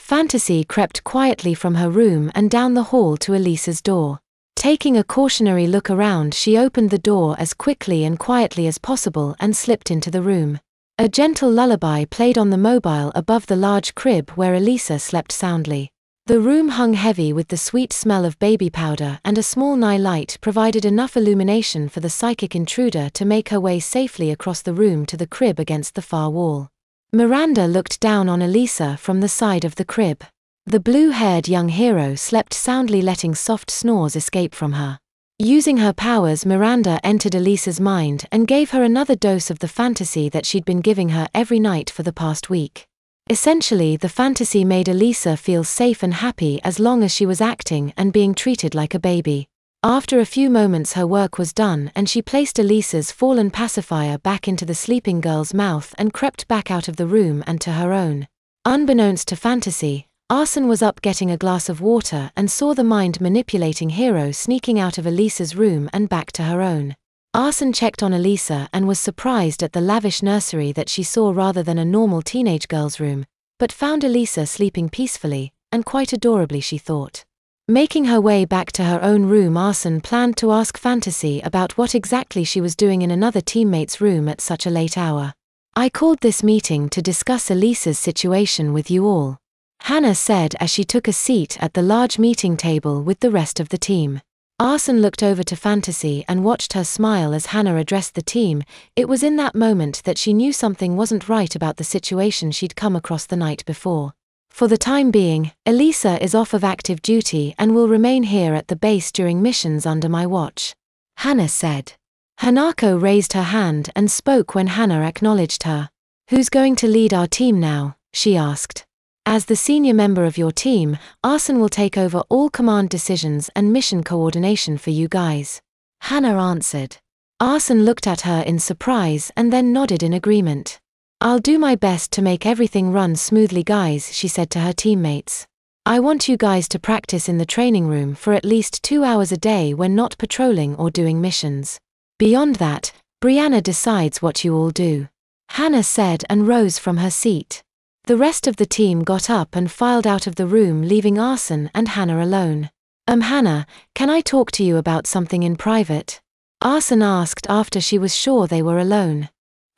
Fantasy crept quietly from her room and down the hall to Elisa's door. Taking a cautionary look around, she opened the door as quickly and quietly as possible and slipped into the room. A gentle lullaby played on the mobile above the large crib where Elisa slept soundly. The room hung heavy with the sweet smell of baby powder, and a small night light provided enough illumination for the psychic intruder to make her way safely across the room to the crib against the far wall. Miranda looked down on Elisa from the side of the crib. The blue-haired young hero slept soundly, letting soft snores escape from her. Using her powers, Miranda entered Elisa's mind and gave her another dose of the fantasy that she'd been giving her every night for the past week. Essentially, the fantasy made Elisa feel safe and happy as long as she was acting and being treated like a baby. After a few moments, her work was done and she placed Elisa's fallen pacifier back into the sleeping girl's mouth and crept back out of the room and to her own. Unbeknownst to Fantasy, Arsene was up getting a glass of water and saw the mind-manipulating hero sneaking out of Elisa's room and back to her own. Arsene checked on Elisa and was surprised at the lavish nursery that she saw rather than a normal teenage girl's room, but found Elisa sleeping peacefully, and quite adorably, she thought. Making her way back to her own room, Arsene planned to ask Fantasy about what exactly she was doing in another teammate's room at such a late hour. "I called this meeting to discuss Elisa's situation with you all," Hannah said as she took a seat at the large meeting table with the rest of the team. Arsene looked over to Fantasy and watched her smile as Hannah addressed the team. It was in that moment that she knew something wasn't right about the situation she'd come across the night before. "For the time being, Elisa is off of active duty and will remain here at the base during missions under my watch," Hannah said. Hanako raised her hand and spoke when Hannah acknowledged her. "Who's going to lead our team now?" she asked. "As the senior member of your team, Arsene will take over all command decisions and mission coordination for you guys," Hannah answered. Arsene looked at her in surprise and then nodded in agreement. "I'll do my best to make everything run smoothly, guys," she said to her teammates. "I want you guys to practice in the training room for at least 2 hours a day when not patrolling or doing missions. Beyond that, Brianna decides what you all do," Hannah said and rose from her seat. The rest of the team got up and filed out of the room, leaving Arsene and Hannah alone. Hannah, can I talk to you about something in private?" Arsene asked after she was sure they were alone.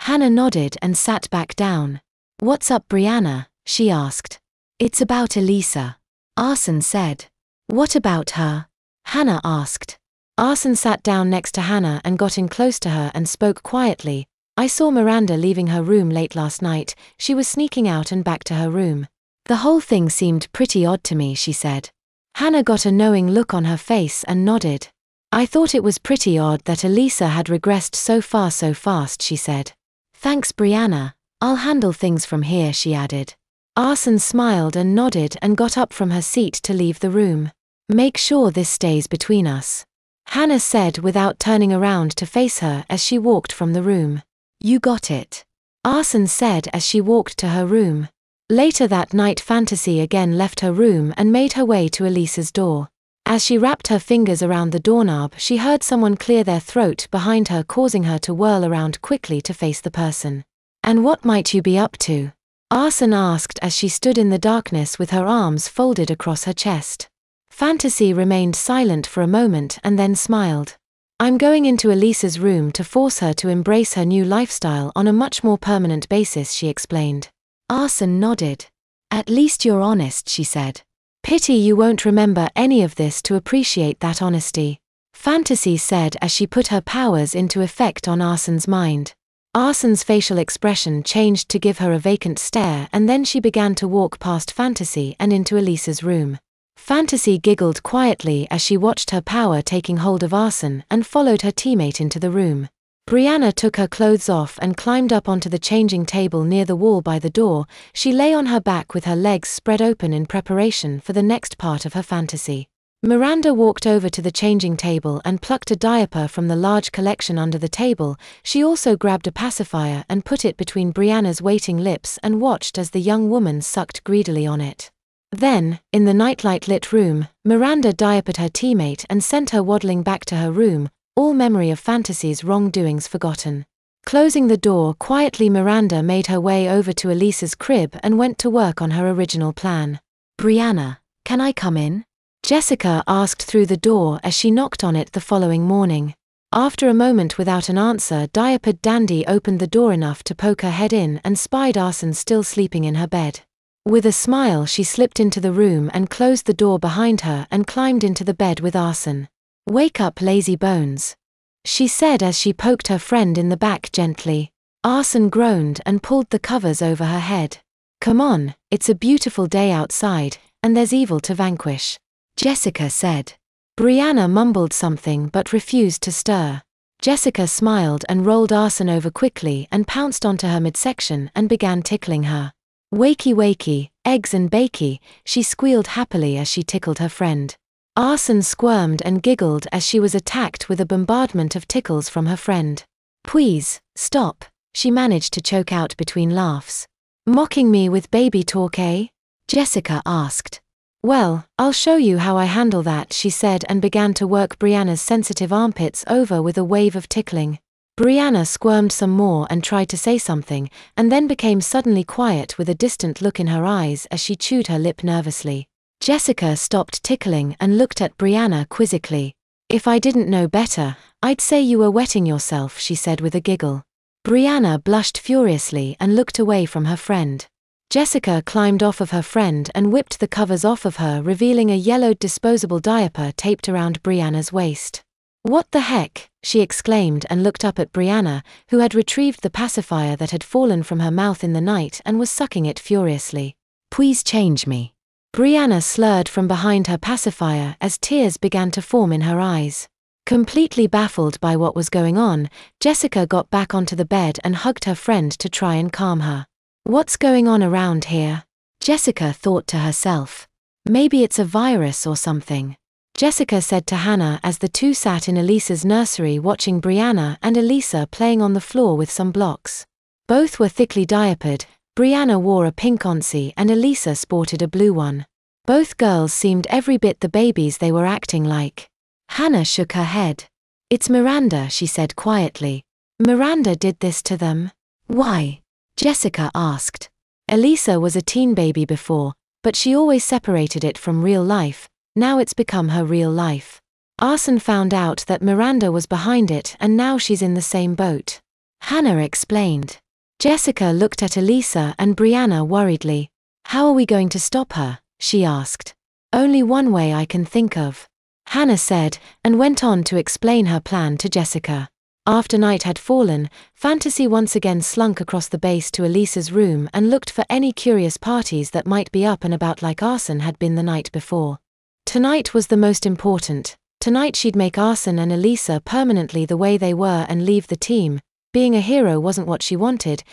Hannah nodded and sat back down. "What's up, Brianna?" she asked. "It's about Elisa," Arsene said. "What about her?" Hannah asked. Arsene sat down next to Hannah and got in close to her and spoke quietly. "I saw Miranda leaving her room late last night. She was sneaking out and back to her room. The whole thing seemed pretty odd to me," she said. Hannah got a knowing look on her face and nodded. "I thought it was pretty odd that Elisa had regressed so far so fast," she said. "Thanks, Brianna. I'll handle things from here," she added. Arsene smiled and nodded and got up from her seat to leave the room. "Make sure this stays between us," Hannah said without turning around to face her as she walked from the room. "You got it," Arsene said as she walked to her room. Later that night, Fantasy again left her room and made her way to Elisa's door. As she wrapped her fingers around the doorknob, she heard someone clear their throat behind her, causing her to whirl around quickly to face the person. "And what might you be up to?" Arsene asked as she stood in the darkness with her arms folded across her chest. Fantasy remained silent for a moment and then smiled. "I'm going into Elisa's room to force her to embrace her new lifestyle on a much more permanent basis," she explained. Arsene nodded. "At least you're honest," she said. "Pity you won't remember any of this to appreciate that honesty," Fantasy said as she put her powers into effect on Arsene's mind. Arsene's facial expression changed to give her a vacant stare, and then she began to walk past Fantasy and into Elisa's room. Fantasy giggled quietly as she watched her power taking hold of Arsene and followed her teammate into the room. Brianna took her clothes off and climbed up onto the changing table near the wall by the door. She lay on her back with her legs spread open in preparation for the next part of her fantasy. Miranda walked over to the changing table and plucked a diaper from the large collection under the table. She also grabbed a pacifier and put it between Brianna's waiting lips and watched as the young woman sucked greedily on it. Then, in the nightlight-lit room, Miranda diapered her teammate and sent her waddling back to her room, all memory of Fantasy's wrongdoings forgotten. Closing the door quietly, Miranda made her way over to Elisa's crib and went to work on her original plan. "Brianna, can I come in?" Jessica asked through the door as she knocked on it the following morning. After a moment without an answer, diapered Dandy opened the door enough to poke her head in and spied Arson still sleeping in her bed. With a smile, she slipped into the room and closed the door behind her and climbed into the bed with Arson. "Wake up, lazy bones," she said as she poked her friend in the back gently. Arson groaned and pulled the covers over her head. "Come on, it's a beautiful day outside, and there's evil to vanquish," Jessica said. Brianna mumbled something but refused to stir. Jessica smiled and rolled Arson over quickly and pounced onto her midsection and began tickling her. "Wakey wakey, eggs and bakey," she squealed happily as she tickled her friend. Arson squirmed and giggled as she was attacked with a bombardment of tickles from her friend. "Please, stop," she managed to choke out between laughs. "Mocking me with baby talk, eh?" Jessica asked. "Well, I'll show you how I handle that," she said and began to work Brianna's sensitive armpits over with a wave of tickling. Brianna squirmed some more and tried to say something, and then became suddenly quiet with a distant look in her eyes as she chewed her lip nervously. Jessica stopped tickling and looked at Brianna quizzically. "If I didn't know better, I'd say you were wetting yourself," she said with a giggle. Brianna blushed furiously and looked away from her friend. Jessica climbed off of her friend and whipped the covers off of her, revealing a yellowed disposable diaper taped around Brianna's waist. "What the heck?" she exclaimed and looked up at Brianna, who had retrieved the pacifier that had fallen from her mouth in the night and was sucking it furiously. "Please change me." Brianna slurred from behind her pacifier as tears began to form in her eyes. Completely baffled by what was going on, Jessica got back onto the bed and hugged her friend to try and calm her. "What's going on around here?" Jessica thought to herself. "Maybe it's a virus or something," Jessica said to Hannah as the two sat in Elisa's nursery watching Brianna and Elisa playing on the floor with some blocks. Both were thickly diapered. Brianna wore a pink onesie and Elisa sported a blue one. Both girls seemed every bit the babies they were acting like. Hannah shook her head. "It's Miranda," she said quietly. "Miranda did this to them." "Why?" Jessica asked. Elisa was a teen baby before, but she always separated it from real life. Now it's become her real life. Arson found out that Miranda was behind it and now she's in the same boat. Hannah explained. Jessica looked at Elisa and Brianna worriedly. "How are we going to stop her?" she asked. "Only one way I can think of," Hannah said, and went on to explain her plan to Jessica. After night had fallen, Fantasy once again slunk across the base to Elisa's room and looked for any curious parties that might be up and about like Arson had been the night before. Tonight was the most important. Tonight she'd make Arson and Elisa permanently the way they were and leave the team. Being a hero wasn't what she wanted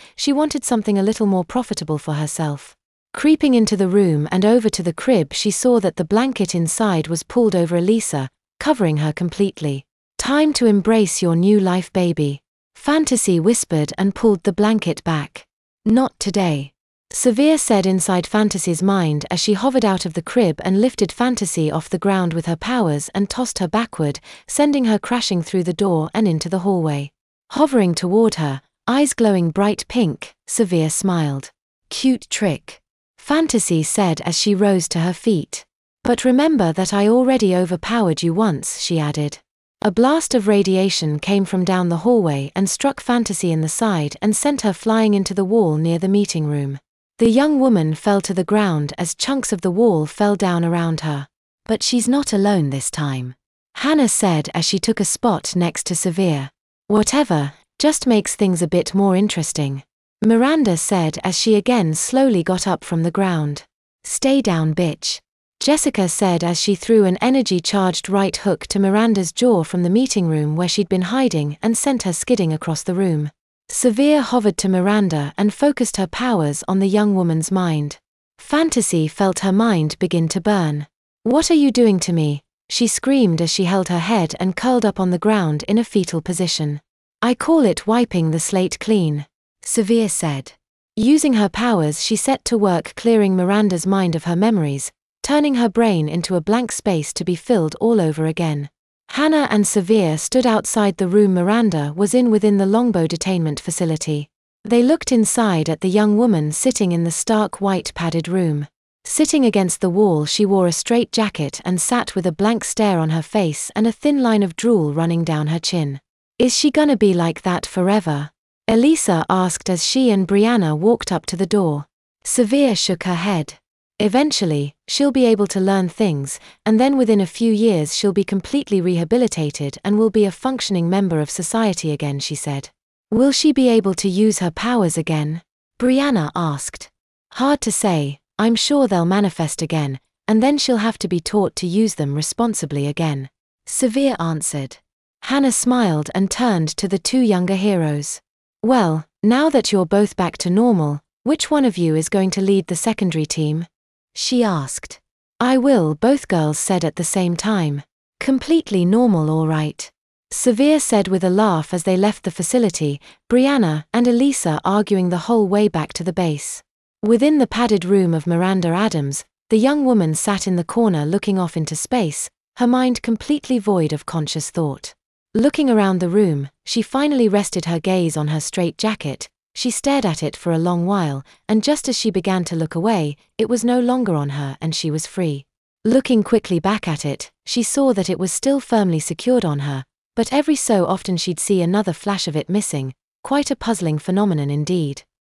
something a little more profitable for herself. Creeping into the room and over to the crib, she saw that the blanket inside was pulled over Elisa, covering her completely. "Time to embrace your new life, baby," Fantasy whispered and pulled the blanket back. "Not today," Severe said inside Fantasy's mind as she hovered out of the crib and lifted Fantasy off the ground with her powers and tossed her backward, sending her crashing through the door and into the hallway. Hovering toward her, eyes glowing bright pink, Severe smiled. "Cute trick," Fantasy said as she rose to her feet. "But remember that I already overpowered you once," she added. A blast of radiation came from down the hallway and struck Fantasy in the side and sent her flying into the wall near the meeting room. The young woman fell to the ground as chunks of the wall fell down around her. "But she's not alone this time," Hannah said as she took a spot next to Severe. "Whatever, just makes things a bit more interesting," Miranda said as she again slowly got up from the ground. "Stay down, bitch," Jessica said as she threw an energy-charged right hook to Miranda's jaw from the meeting room where she'd been hiding and sent her skidding across the room. Severe hovered to Miranda and focused her powers on the young woman's mind. Fantasy felt her mind begin to burn. "What are you doing to me?" she screamed as she held her head and curled up on the ground in a fetal position. "I call it wiping the slate clean," Severe said. Using her powers, she set to work clearing Miranda's mind of her memories, turning her brain into a blank space to be filled all over again. Hannah and Severe stood outside the room Miranda was in within the Longbow detainment facility. They looked inside at the young woman sitting in the stark white padded room. Sitting against the wall, she wore a straight jacket and sat with a blank stare on her face and a thin line of drool running down her chin. Is she gonna be like that forever? Elisa asked as she and Brianna walked up to the door. Severe shook her head. Eventually, she'll be able to learn things, and then within a few years she'll be completely rehabilitated and will be a functioning member of society again, she said. Will she be able to use her powers again? Brianna asked. Hard to say. I'm sure they'll manifest again, and then she'll have to be taught to use them responsibly again. Severe answered. Hannah smiled and turned to the two younger heroes. Well, now that you're both back to normal, which one of you is going to lead the secondary team? She asked. I will, both girls said at the same time. Completely normal, all right. Severe said with a laugh as they left the facility, Brianna and Elisa arguing the whole way back to the base. Within the padded room of Miranda Adams, the young woman sat in the corner looking off into space, her mind completely void of conscious thought. Looking around the room, she finally rested her gaze on her straight jacket. She stared at it for a long while, and just as she began to look away, it was no longer on her and she was free. Looking quickly back at it, she saw that it was still firmly secured on her, but every so often she'd see another flash of it missing, quite a puzzling phenomenon indeed.